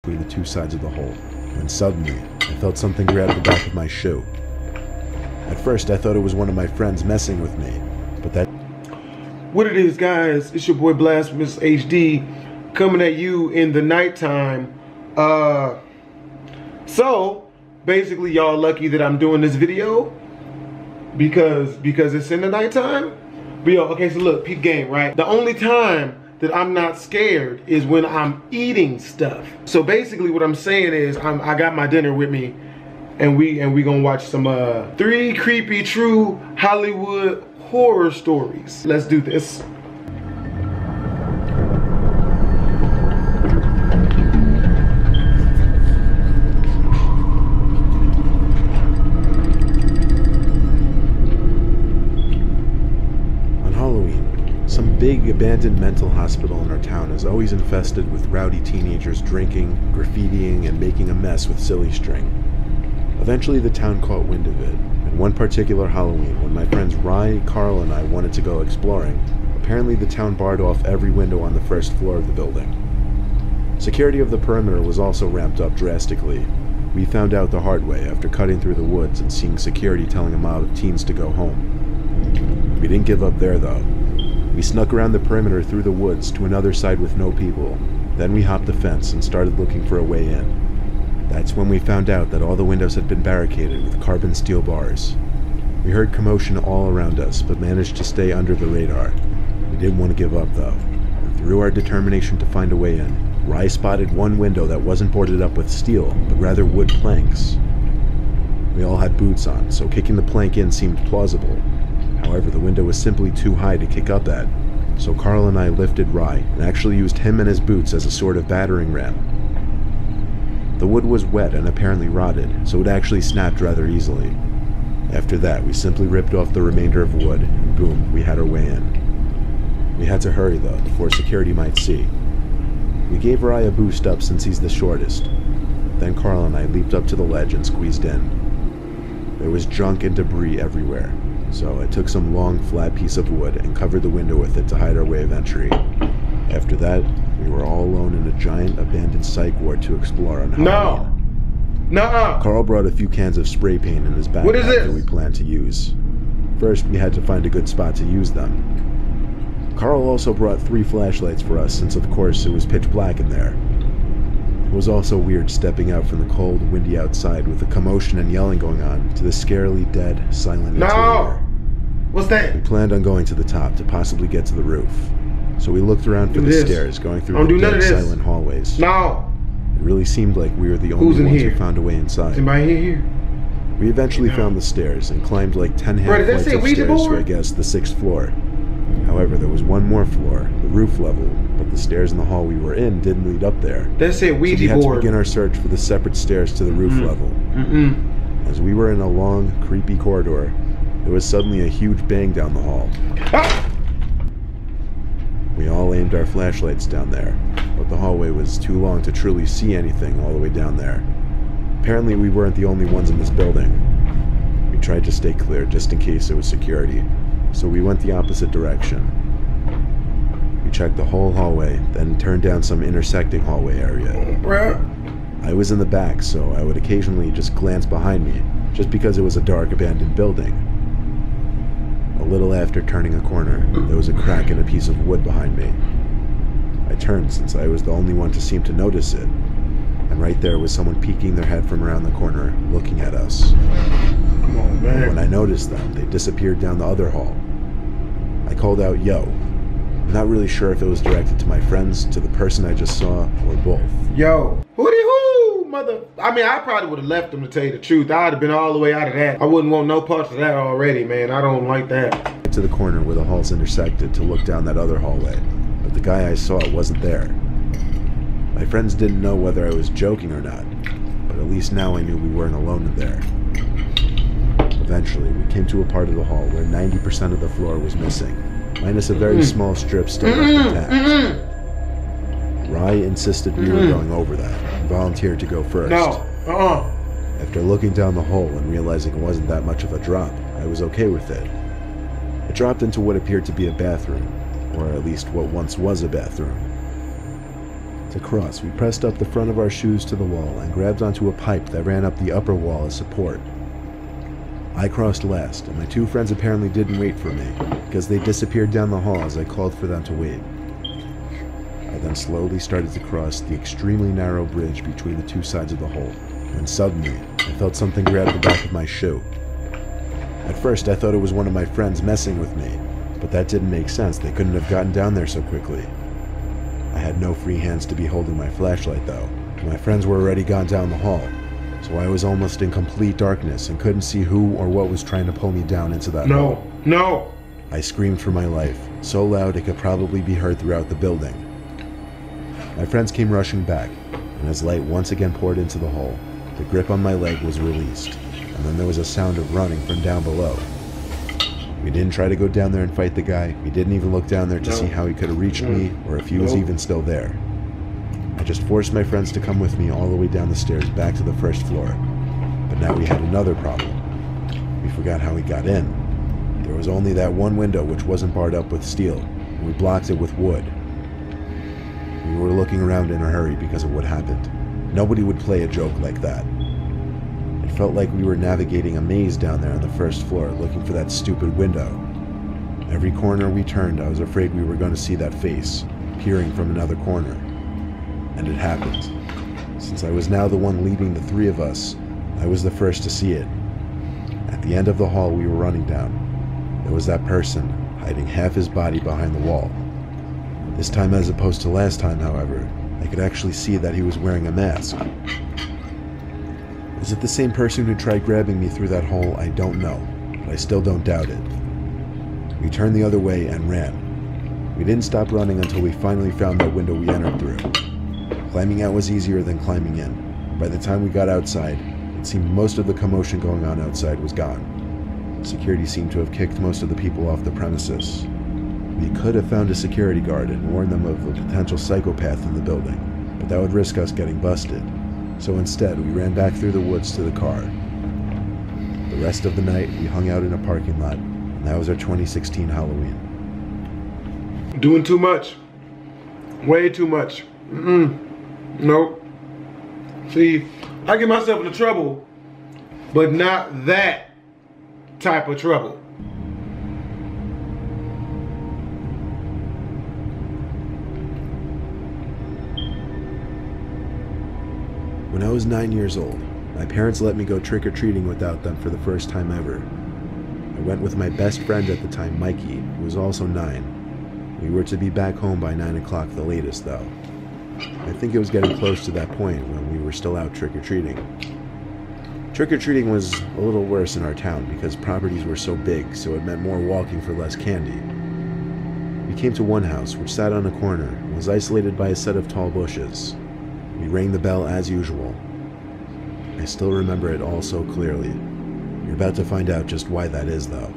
between the two sides of the hole, when suddenly I felt something grab the back of my shoe. At first I thought it was one of my friends messing with me, but that... What it is, guys, it's your boy Blastphamoushd coming at you in the nighttime. So basically y'all lucky that I'm doing this video because it's in the nighttime. But yo, okay, so look, peep game, right? The only time that I'm not scared is when I'm eating stuff. So basically what I'm saying is I got my dinner with me, and we gonna watch some 3 creepy true Hollywood horror stories. Let's do this. On Halloween, some big abandoned mental hospital in our town is always infested with rowdy teenagers drinking, graffitiing, and making a mess with silly string. Eventually the town caught wind of it, and one particular Halloween, when my friends Rye, Carl, and I wanted to go exploring, apparently the town barred off every window on the first floor of the building. Security of the perimeter was also ramped up drastically. We found out the hard way after cutting through the woods and seeing security telling a mob of teens to go home. We didn't give up there though. We snuck around the perimeter through the woods to another side with no people. Then we hopped the fence and started looking for a way in. That's when we found out that all the windows had been barricaded with carbon steel bars. We heard commotion all around us, but managed to stay under the radar. We didn't want to give up though. And through our determination to find a way in, Rye spotted one window that wasn't boarded up with steel, but rather wood planks. We all had boots on, so kicking the plank in seemed plausible. However, the window was simply too high to kick up at, so Carl and I lifted Rye and actually used him and his boots as a sort of battering ram. The wood was wet and apparently rotted, so it actually snapped rather easily. After that, we simply ripped off the remainder of wood, and boom, we had our way in. We had to hurry though, before security might see. We gave Rye a boost up since he's the shortest. Then Carl and I leaped up to the ledge and squeezed in. There was junk and debris everywhere, so I took some long, flat piece of wood and covered the window with it to hide our way of entry. After that, we were all alone in a giant abandoned psych ward to explore on Halloween. Nuh-uh. Carl brought a few cans of spray paint in his backpack that we planned to use. First, we had to find a good spot to use them. Carl also brought 3 flashlights for us since, of course, it was pitch black in there. It was also weird stepping out from the cold, windy outside with the commotion and yelling going on to the scarily dead, silent interior. What's that? We planned on going to the top to possibly get to the roof. So we looked around for the stairs, going through the dead, silent hallways. No. It really seemed like we were the only ones who found a way inside. Is anybody here? We eventually found the stairs and climbed like 10 half flights of stairs to, I guess, the 6th floor. However, there was one more floor, the roof level, but the stairs in the hall we were in didn't lead up there. That said Ouija so we had board. to begin our search for the separate stairs to the roof level. As we were in a long, creepy corridor, there was suddenly a huge bang down the hall. Ah! We all aimed our flashlights down there, but the hallway was too long to truly see anything all the way down there. Apparently we weren't the only ones in this building. We tried to stay clear just in case there was security, so we went the opposite direction. We checked the whole hallway, then turned down some intersecting hallway area. I was in the back, so I would occasionally just glance behind me, just because it was a dark, abandoned building. A little after turning a corner, there was a crack in a piece of wood behind me. I turned since I was the only one to seem to notice it, and right there was someone peeking their head from around the corner, looking at us. Come on, man. When I noticed them, they disappeared down the other hall. I called out, "Yo." I'm not really sure if it was directed to my friends, to the person I just saw, or both. Yo. Hootie-hoo, mother. I mean, I probably would have left them, to tell you the truth. I'd have been all the way out of that. I wouldn't want no parts of that already, man. I don't like that. To the corner where the halls intersected to look down that other hallway, but the guy I saw wasn't there. My friends didn't know whether I was joking or not, but at least now I knew we weren't alone in there. Eventually, we came to a part of the hall where 90% of the floor was missing, minus a very small strip still left intact. Rye insisted we were going over that, and volunteered to go first. No. After looking down the hole and realizing it wasn't that much of a drop, I was okay with it. It dropped into what appeared to be a bathroom, or at least what once was a bathroom. To cross, we pressed up the front of our shoes to the wall and grabbed onto a pipe that ran up the upper wall as support. I crossed last, and my two friends apparently didn't wait for me, because they disappeared down the hall as I called for them to wait. I then slowly started to cross the extremely narrow bridge between the two sides of the hole, when suddenly, I felt something grab the back of my shoe. At first, I thought it was one of my friends messing with me, but that didn't make sense. They couldn't have gotten down there so quickly. I had no free hands to be holding my flashlight, though. My friends were already gone down the hall, so I was almost in complete darkness and couldn't see who or what was trying to pull me down into that hole. No! I screamed for my life, so loud it could probably be heard throughout the building. My friends came rushing back, and as light once again poured into the hole, the grip on my leg was released, and then there was a sound of running from down below. We didn't try to go down there and fight the guy. We didn't even look down there to see how he could have reached me or if he was even still there. I just forced my friends to come with me all the way down the stairs back to the first floor. But now we had another problem. We forgot how we got in. There was only that one window which wasn't barred up with steel, and we blocked it with wood. We were looking around in a hurry because of what happened. Nobody would play a joke like that. It felt like we were navigating a maze down there on the first floor, looking for that stupid window. Every corner we turned, I was afraid we were going to see that face, peering from another corner. And it happened. Since I was now the one leading the three of us, I was the first to see it. At the end of the hall we were running down, there was that person, hiding half his body behind the wall. This time, as opposed to last time, however, I could actually see that he was wearing a mask. Was it the same person who tried grabbing me through that hole? I don't know, but I still don't doubt it. We turned the other way and ran. We didn't stop running until we finally found that window we entered through. Climbing out was easier than climbing in. By the time we got outside, it seemed most of the commotion going on outside was gone. Security seemed to have kicked most of the people off the premises. We could have found a security guard and warned them of a potential psychopath in the building, but that would risk us getting busted. So instead, we ran back through the woods to the car. The rest of the night, we hung out in a parking lot, and that was our 2016 Halloween. Doing too much. Way too much. Nope. See, I get myself into trouble, but not that type of trouble. When I was 9 years old, my parents let me go trick-or-treating without them for the first time ever. I went with my best friend at the time, Mikey, who was also 9. We were to be back home by 9 o'clock the latest, though. I think it was getting close to that point when we were still out trick-or-treating. Trick-or-treating was a little worse in our town because properties were so big, so it meant more walking for less candy. We came to one house, which sat on a corner and was isolated by a set of tall bushes. We rang the bell as usual. I still remember it all so clearly. You're about to find out just why that is, though.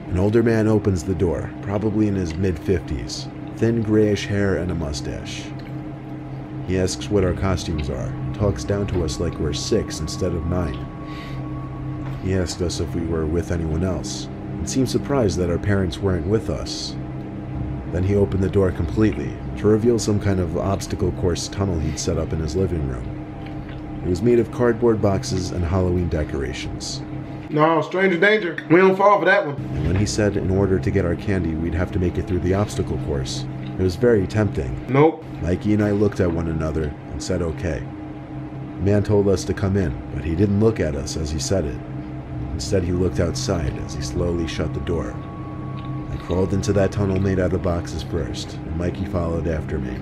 An older man opens the door, probably in his mid-50s, thin grayish hair and a mustache. He asks what our costumes are, and talks down to us like we're 6 instead of 9. He asked us if we were with anyone else, and seemed surprised that our parents weren't with us. Then he opened the door completely, to reveal some kind of obstacle course tunnel he'd set up in his living room. It was made of cardboard boxes and Halloween decorations. No, stranger danger. We don't fall for that one. And when he said in order to get our candy, we'd have to make it through the obstacle course, it was very tempting. Nope. Mikey and I looked at one another and said okay. The man told us to come in, but he didn't look at us as he said it. Instead, he looked outside as he slowly shut the door. I crawled into that tunnel made out of boxes first, and Mikey followed after me.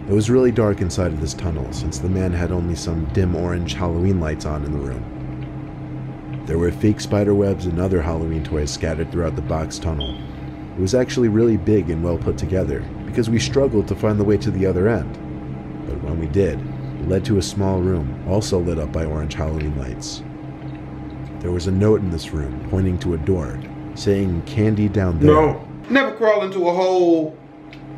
It was really dark inside of this tunnel, since the man had only some dim orange Halloween lights on in the room. There were fake spider webs and other Halloween toys scattered throughout the box tunnel. It was actually really big and well put together, because we struggled to find the way to the other end. But when we did, it led to a small room, also lit up by orange Halloween lights. There was a note in this room, pointing to a door, saying candy down there. No, never crawl into a hole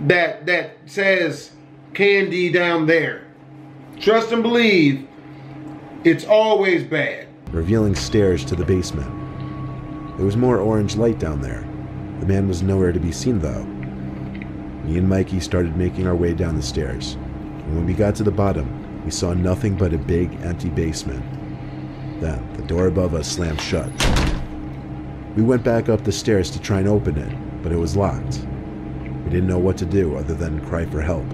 that says candy down there. Trust and believe, it's always bad. Revealing stairs to the basement. There was more orange light down there. The man was nowhere to be seen, though. Me and Mikey started making our way down the stairs, and when we got to the bottom, we saw nothing but a big, empty basement. Then, the door above us slammed shut. We went back up the stairs to try and open it, but it was locked. We didn't know what to do other than cry for help,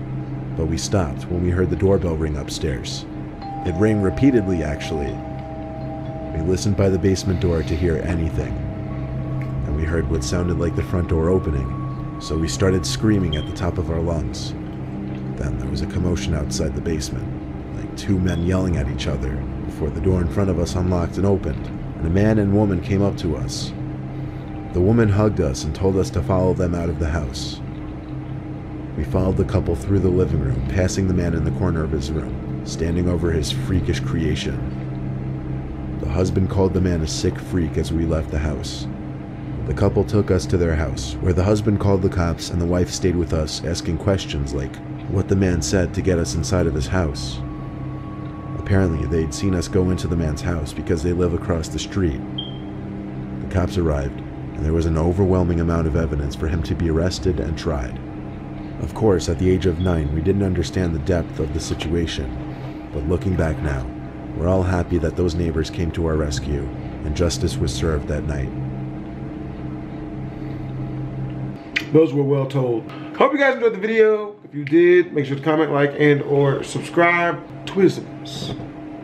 but we stopped when we heard the doorbell ring upstairs. It rang repeatedly, actually. We listened by the basement door to hear anything, and we heard what sounded like the front door opening, so we started screaming at the top of our lungs. Then there was a commotion outside the basement, like two men yelling at each other, before the door in front of us unlocked and opened, and a man and woman came up to us. The woman hugged us and told us to follow them out of the house. We followed the couple through the living room, passing the man in the corner of his room, standing over his freakish creation. The husband called the man a sick freak as we left the house. The couple took us to their house, where the husband called the cops and the wife stayed with us, asking questions like what the man said to get us inside of his house. Apparently, they'd seen us go into the man's house because they live across the street. The cops arrived, and there was an overwhelming amount of evidence for him to be arrested and tried. Of course, at the age of 9, we didn't understand the depth of the situation, but looking back now, we're all happy that those neighbors came to our rescue, and justice was served that night. Those were well told. Hope you guys enjoyed the video. If you did, make sure to comment, like, and or subscribe. Twisms.